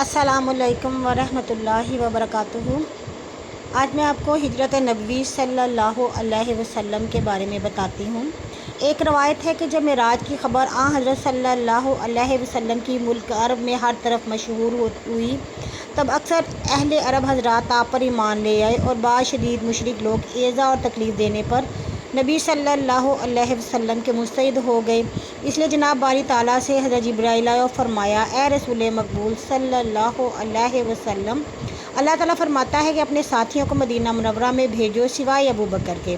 अस्सलामु अलैकुम वरहमतुल्लाहि वबरकातुहू। आज मैं आपको हिजरत नबवी सल्लल्लाहु अलैहि वसल्लम के बारे में बताती हूँ। एक रवायत है कि जब मेराज की ख़बर हज़रत सल्लल्लाहु अलैहि वसल्लम की मुल्क अरब में हर तरफ मशहूर हुई, तब अक्सर अहले अरब हज़रात आप पर ईमान ले आए और बाद शदीद मुशरिक लोग ईज़ा और तकलीफ़ देने पर नबी सल्लल्लाहु अलैहि वसल्लम के मुस्तैद हो गए। इसलिए जनाब बारी ताला से हज़रत जिब्राइल आए और फरमाया, ए रसूल मकबूल सल्लल्लाहु अलैहि वसल्लम, अल्लाह ताला फरमाता है कि अपने साथियों को मदीना मुनव्वरा में भेजो सिवाय अबू बकर के।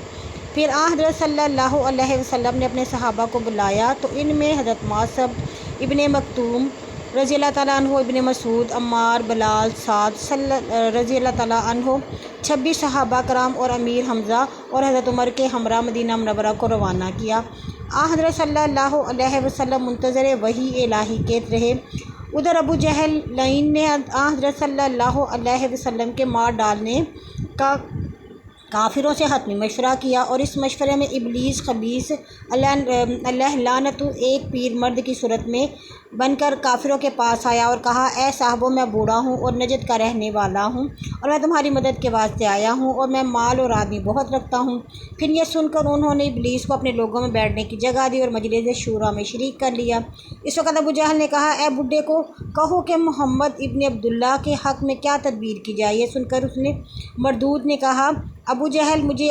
फिर हज़रत सल्लल्लाहु अलैहि वसल्लम ने अपने सहाबा को बुलाया तो इनमें हज़रत मासब इब्ने मकतूम रज़ी अल्लाह ताला अन्हो, इब्ने मसूद, अम्मार, बिलाल, साद रज़ी अल्लाह ताला अन्हो, 26 सहाबा कराम और अमीर हमज़ा और हज़रत उमर के हमरा मदीना मुनव्वरा को रवाना किया। हज़रत सल्लल्लाहु अलैहि वसल्लम मुंतज़िर वही इलाही के रहे। उधर अबू जहल लईन ने हज़रत सल्लल्लाहु अलैहि वसल्लम के मार डालने का काफिरों से हतमी मशवरा किया और इस मशवरे में इबलीस खबीस अल्लाह लानतु एक पीर मर्द की सूरत में बनकर काफिरों के पास आया और कहा, ए साहबों, मैं बूढ़ा हूँ और नजद का रहने वाला हूँ और मैं तुम्हारी मदद के वास्ते आया हूँ और मैं माल और आदमी बहुत रखता हूँ। फिर यह सुनकर उन्होंने इबलीस को अपने लोगों में बैठने की जगह दी और मजलिस शूरा में शरीक कर लिया। इस वक्त अबू जहल ने कहा, ए बुढ़े को कहो कि मोहम्मद इब्ने अब्दुल्ला के हक़ में क्या तदबीर की जाए। ये सुनकर उसने मरदूद ने कहा, अबू जहल, मुझे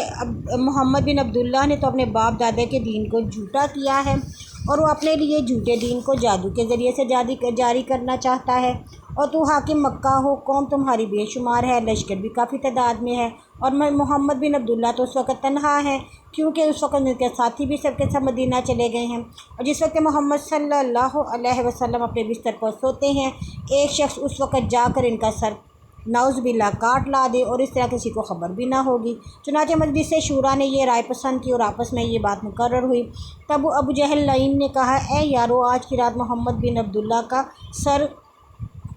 मोहम्मद बिन अब्दुल्ला ने तो अपने बाप दादा के दीन को झूठा किया है और वो अपने लिए झूठे दीन को जादू के ज़रिए से जारी करना चाहता है। और तू हाकिम मक्का हो, कौम तुम्हारी बेशुमार है, लश्कर भी काफ़ी तादाद में है और मैं मोहम्मद बिन अब्दुल्ला तो उस वक़्त तन्हा है क्योंकि उस वक़्त उनके साथी भी सबके सब मदीना चले गए हैं। और जिस वक्त मोहम्मद सल्लल्लाहु अलैहि वसल्लम अपने बिस्तर पर सोते हैं, एक शख्स उस वक़्त जाकर इनका सर नाउज़ुबिल्लाह काट ला दे और इस तरह किसी को ख़बर भी ना होगी। चुनांचे मजलिस शूरा ने यह राय पसंद की और आपस में ये बात मुकर्रर हुई। तब अबू जहल लईन ने कहा, ए यारो, आज की रात मोहम्मद बिन अब्दुल्ला का सर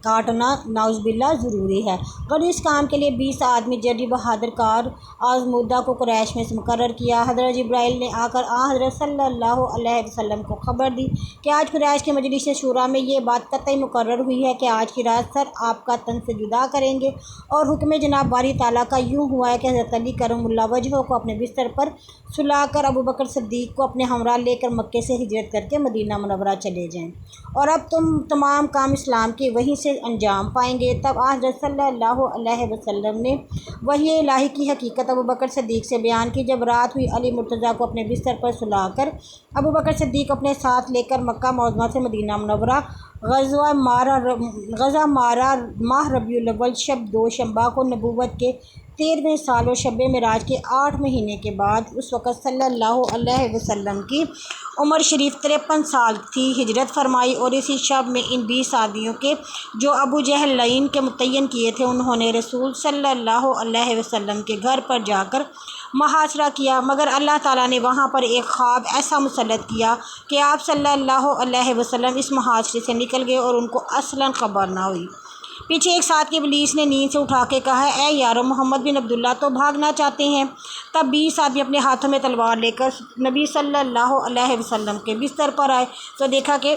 काटना नाउज़ुबिल्लाह ज़रूरी है। और इस काम के लिए 20 आदमी जरी बहादुर कार आज़मूदा को कुरैश में से मुकर्रर किया। हज़रत जिब्राइल ने आकर हज़रत सल्लल्लाहु अलैहि वसल्लम को ख़बर दी कि आज कुरैश की मजलिस शूरा में ये बात कतई मुकर्रर हुई है कि आज की रात सर आपका तन से जुदा करेंगे। और हुक्म जनाब बारी ताला का यूँ हुआ है कि हज़रत अली करमुल्लाह वजह को अपने बिस्तर पर सुलाकर अबू बकर सिद्दीक़ को अपने हमरा लेकर मक्के से हिजरत करके मदीना मुनव्वरा चले जाएँ और अब तुम तमाम काम इस्लाम के वहीं से अंजाम पाएंगे। तब हज़रत सल्लल्लाहु अलैहि वसल्लम ने वही इलाही की हकीकत अबू बकर सिद्दीक़ से बयान की। जब रात हुई, अली मुर्तज़ा को अपने बिस्तर पर सुलाकर अबू बकर सिद्दीक़ अपने साथ लेकर मक्का मौज़मा से मदीना मुनव्वरा गज़वा मारा माह रबीउल अव्वल शब 2 शंबा को नबूवत के 13वें साल और शब मेराज के 8 महीने के बाद उस वक़्त सल्लल्लाहु अलैहि वसल्लम की उम्र शरीफ 53 साल थी, हिजरत फरमाई। और इसी शब में इन 20 आदमियों के जो अबू जहल लईन के मुतय्यन किए थे, उन्होंने रसूल सल्लल्लाहु अलैहि वसल्लम के घर पर जाकर मुहासरा किया, मगर अल्लाह ताला ने वहाँ पर एक ख्वाब ऐसा मुसल्लत किया कि आप सल्लल्लाहु अलैहि वसल्लम इस मुहासरे से निकल गए और उनको असलन ख़बर ना हुई। पीछे एक साथ की इब्लीस ने नींद से उठा के कहा, ए यारो, मोहम्मद बिन अब्दुल्ला तो भागना चाहते हैं। तब 20 आदमी अपने हाथों में तलवार लेकर नबी सल्लल्लाहु अलैहि वसल्लम के बिस्तर पर आए तो देखा कि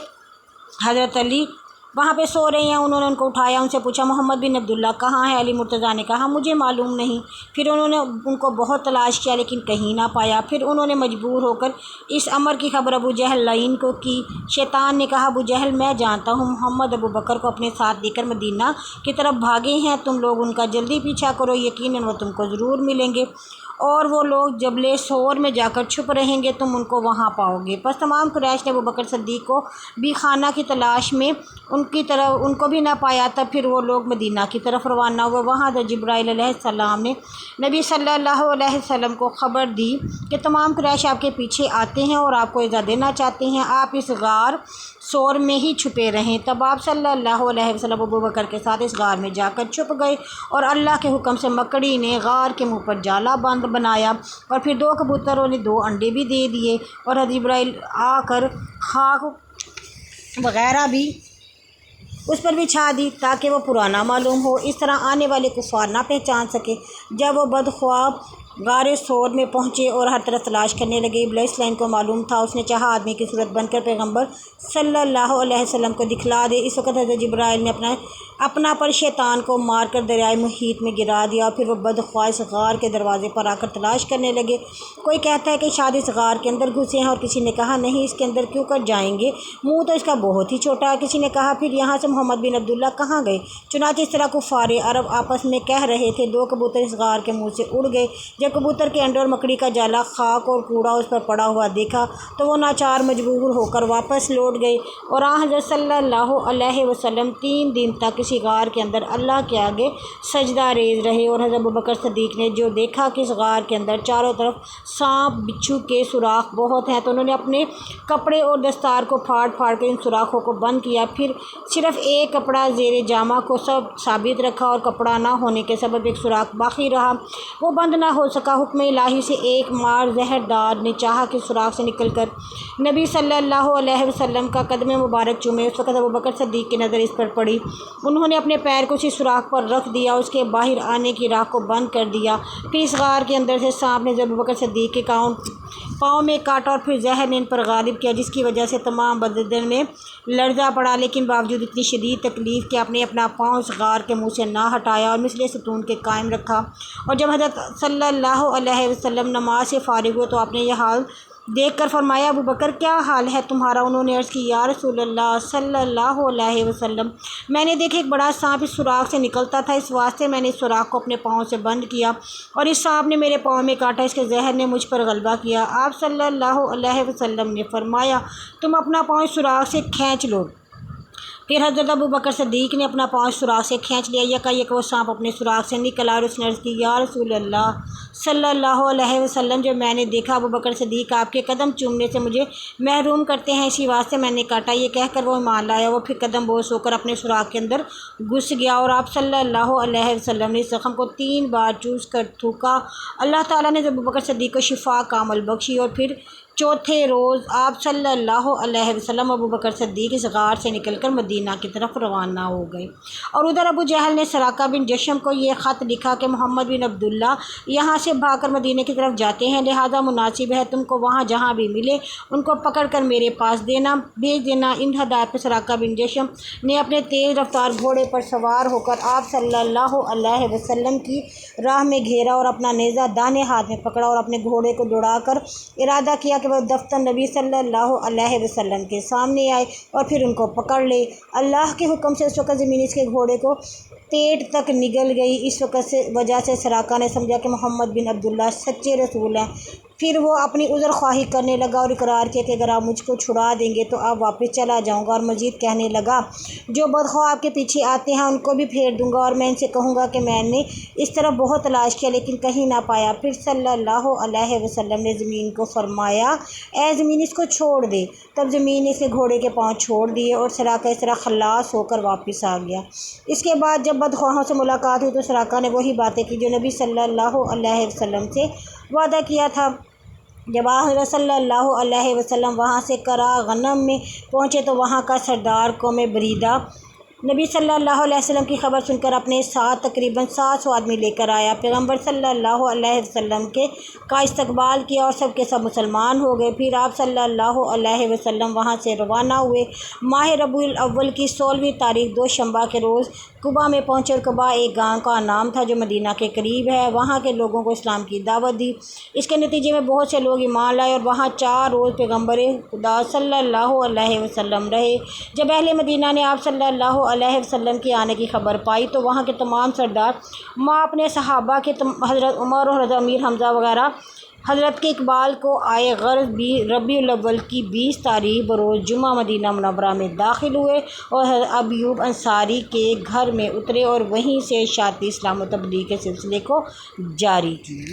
हज़रत अली वहाँ पे सो रहे हैं। उन्होंने उनको उठाया, उनसे पूछा, मोहम्मद बिन अब्दुल्ला कहाँ है? अली मुर्तज़ा ने कहा, मुझे मालूम नहीं। फिर उन्होंने उनको बहुत तलाश किया लेकिन कहीं ना पाया। फिर उन्होंने मजबूर होकर इस अमर की खबर अबू जहल लईन को की। शैतान ने कहा, अबू जहल, मैं जानता हूँ मोहम्मद अबू बकर को अपने साथ लेकर मदीना की तरफ भागे हैं, तुम लोग उनका जल्दी पीछा करो, यकीनन वो तुमको ज़रूर मिलेंगे और वो लोग जबले सोर में जाकर छुप रहेंगे, तुम उनको वहाँ पाओगे। बस तमाम कुरैश ने अबू बकर सिद्दीक़ को भी खाना की तलाश में उनको भी ना पाया। तब फिर वो लोग मदीना की तरफ रवाना हुए। वहाँ तो जिब्राइल अलैहिस्सलाम ने नबी सल्लल्लाहु अलैहि वसल्लम को ख़बर दी कि तमाम कुरैश आपके पीछे आते हैं और आपको इज़ा देना चाहते हैं, आप इस गार सोर में ही छुपे रहें। तब आप सल्लल्लाहु अलैहि वसल्लम अबू बकर के साथ इस गार में जाकर छुप गए और अल्लाह के हुक्म से मकड़ी ने गार के मुँह पर जाला बंद बनाया और फिर 2 कबूतरों ने 2 अंडे भी दे दिए और हज़रत जिब्राइल आकर खाक वग़ैरह भी उस पर बिछा दी ताकि वो पुराना मालूम हो, इस तरह आने वाले कुफ़ार ना पहचान सके। जब वो बदख्वाब गारे सोर में पहुँचे और हर तरफ तलाश करने लगे। इब्लीस लाइन को मालूम था, उसने चाहा आदमी की सूरत बनकर पैगंबर सल्लल्लाहु अलैहि वसल्लम को दिखला दे। इस वक्त हज़रत जिब्राइल ने अपना اپنا پر شیطان کو مار کر دریائے محیط میں گرا دیا، پھر وہ بدخواہ غار کے دروازے پر آ کر تلاش کرنے لگے۔ کوئی کہتا ہے کہ شاید اس غار کے اندر گھسے ہیں، اور کسی نے کہا نہیں، اس کے اندر کیوں کر جائیں گے، منہ تو اس کا بہت ہی چھوٹا ہے۔ کسی نے کہا پھر یہاں سے محمد بن عبداللہ کہاں گئے؟ چنانچہ اس طرح کفار عرب آپس میں کہہ رہے تھے۔ دو کبوتر اس غار کے منہ سے اڑ گئے۔ جب کبوتر کے انڈے اور مکڑی کا جالا، خاک اور کوڑا اس پر پڑا ہوا دیکھا تو وہ ناچار مجبور ہو کر واپس لوٹ گئے، اور آن حضرت صلی اللہ علیہ وسلم 3 دن تک اسی غار کے اندر اللہ کے آگے سجدہ ریز رہے۔ اور حضرت ابوبکر صدیق نے جو دیکھا کہ اس غار کے اندر چاروں طرف سانپ بچھو کے سوراخ بہت ہیں، تو انہوں نے اپنے کپڑے اور دستار کو پھاڑ پھاڑ کر ان سوراخوں کو بند کیا، پھر صرف ایک کپڑا زیر جامہ کو ثابت رکھا، اور کپڑا نہ ہونے کے سبب ایک سوراخ باقی رہا، وہ بند نہ ہو سکا۔ حکم الہی سے ایک مار زہردار نے چاہا کہ سوراخ سے نکل کر نبی صلی اللہ علیہ وسلم کا قدم مبارک چومے۔ اس وقت ابوبکر صدیق کی نظر اس پر پڑی، انہوں نے اپنے پیر کو اسی سوراخ پر رکھ دیا، اس کے باہر آنے کی راہ کو بند کر دیا۔ پھر اس غار کے اندر سے سانپ نے ابوبکر صدیق کے پاؤں میں کاٹا، اور پھر زہر نے ان پر غالب کیا، جس کی وجہ سے تمام بدن میں لرزہ پڑا، لیکن باوجود اتنی شدید تکلیف کہ آپ نے اپنا پاؤں اس غار کے منہ سے نہ ہٹایا اور مثل ستون کے قائم رکھا۔ اور جب حضرت صلی اللہ علیہ وسلم نماز سے فارغ ہوئے تو آپ نے یہ حال دیکھ کر فرمایا، ابوبکر کیا حال ہے تمہارا؟ انہوں نے عرض کی، یا رسول اللہ صلی اللہ علیہ وسلم، میں نے دیکھا ایک بڑا سانپ اس سوراخ سے نکلتا تھا، اس واسطے میں نے اس سوراخ کو اپنے پاؤں سے بند کیا، اور اس سانپ نے میرے پاؤں میں کاٹا، اس کے زہر نے مجھ پر غلبہ کیا۔ آپ صلی اللہ علیہ وسلم نے فرمایا، تم اپنا پاؤں اس سوراخ سے کھینچ لو۔ پھر حضرت ابوبکر صدیق نے اپنا پاؤں سوراخ سے کھینچ لیا، یک وہ سانپ اپنے سوراخ سے نکلا، اور اس نے عرض کی، یا رسول اللہ صلی اللہ علیہ وسلم، جب میں نے دیکھا ابوبکر صدیق آپ کے قدم چومنے سے مجھے محروم کرتے ہیں، اسی واسطے میں نے کاٹا۔ یہ کہہ کر وہ ایمان لایا، وہ پھر قدم بوس ہو کر اپنے سوراخ کے اندر گھس گیا، اور آپ صلی اللہ علیہ وسلم نے اس زخم کو 3 بار چوس کر تھوکا۔ اللہ تعالیٰ نے ابوبکر صدیق کو شفا کامل بخشی، اور پھر چوتھے روز آپ صلی اللہ علیہ وسلم ابوبکر صدیق اس غار سے نکل کر مدینہ کی طرف روانہ ہو گئے۔ اور ادھر ابو جہل نے سراقہ بن جشم کو یہ خط لکھا کہ محمد بن عبداللہ یہاں سے بھاگ کر مدینہ کی طرف جاتے ہیں، لہذا مناسب ہے تم کو وہاں جہاں بھی ملے ان کو پکڑ کر میرے پاس بھیج دینا۔ ان ہدایت پر سراقہ بن جشم نے اپنے تیز رفتار گھوڑے پر سوار ہو کر آپ صلی اللہ علیہ وسلم کی راہ میں گھیرا، اور اپنا نیزہ داہنے ہاتھ میں پکڑا، اور اپنے گھوڑے کو دوڑا کر ارادہ کیا کہ وہ دفتر نبی صلی اللہ علیہ وسلم کے سامنے آئے اور پھر ان کو پکڑ لے۔ اللہ کے حکم سے اس وقت زمین اس کے گھوڑے کو پیٹ تک نگل گئی۔ اس وجہ سے سراقہ نے سمجھا کہ محمد بن عبداللہ سچے رسول ہیں۔ پھر وہ اپنی عذر خواہی کرنے لگا اور اقرار کیا کہ اگر آپ مجھ کو چھڑا دیں گے تو آپ واپس چلا جاؤں گا، اور مزید کہنے لگا، جو بدخواہ آپ کے پیچھے آتے ہیں ان کو بھی پھیر دوں گا، اور میں ان سے کہوں گا کہ میں نے اس طرف بہت تلاش کیا لیکن کہیں نہ پایا۔ پھر صلی اللہ علیہ وسلم نے زمین کو فرمایا، اے زمین اس کو چھوڑ دے۔ تب زمین نے اس کے گھوڑے کے پاؤں چھوڑ دیے، اور سراقہ اس طرح خلاص ہو کر واپس آ گیا۔ اس کے بعد جب بدخواہوں سے ملاقات ہوئی تو سراقہ نے وہی باتیں کی جو نبی صلی اللہ علیہ وسلم سے وعدہ کیا تھا۔ جب حضرت صلی اللہ علیہ وسلم وہاں سے کرا غنم میں پہنچے تو وہاں کا سردار قوم بریدہ نبی صلی اللہ علیہ وسلم کی خبر سن کر اپنے ساتھ تقریباً 700 آدمی لے کر آیا۔ پیغمبر صلی اللہ علیہ وسلم کا استقبال کیا اور سب کے سب مسلمان ہو گئے۔ پھر آپ صلی اللہ علیہ وسلم وہاں سے روانہ ہوئے۔ ماہ ربیع الاول کی 16ویں تاریخ دوشنبہ کے روز قبا میں پہنچے، اور قبا ایک گاؤں کا نام تھا جو مدینہ کے قریب ہے۔ وہاں کے لوگوں کو اسلام کی دعوت دی، اس کے نتیجے میں بہت سے لوگ ایمان لائے، اور وہاں 4 روز پیغمبر خدا صلی اللہ علیہ وسلم رہے۔ جب اہل مدینہ نے آپ صلی اللہ علیہ وسلم کے آنے کی خبر پائی تو وہاں کے تمام سردار ماں اپنے صحابہ کے حضرت عمر اور حضرت امیر حمزہ وغیرہ حضرت کے اقبال کو آئے غرض ربیع الاول کی 20 تاریخ بروز جمعہ مدینہ منورہ میں داخل ہوئے اور حضرت ایوب انصاری کے گھر میں اترے اور وہیں سے اشاعتی اسلام و تبلیغ کے سلسلے کو جاری کی۔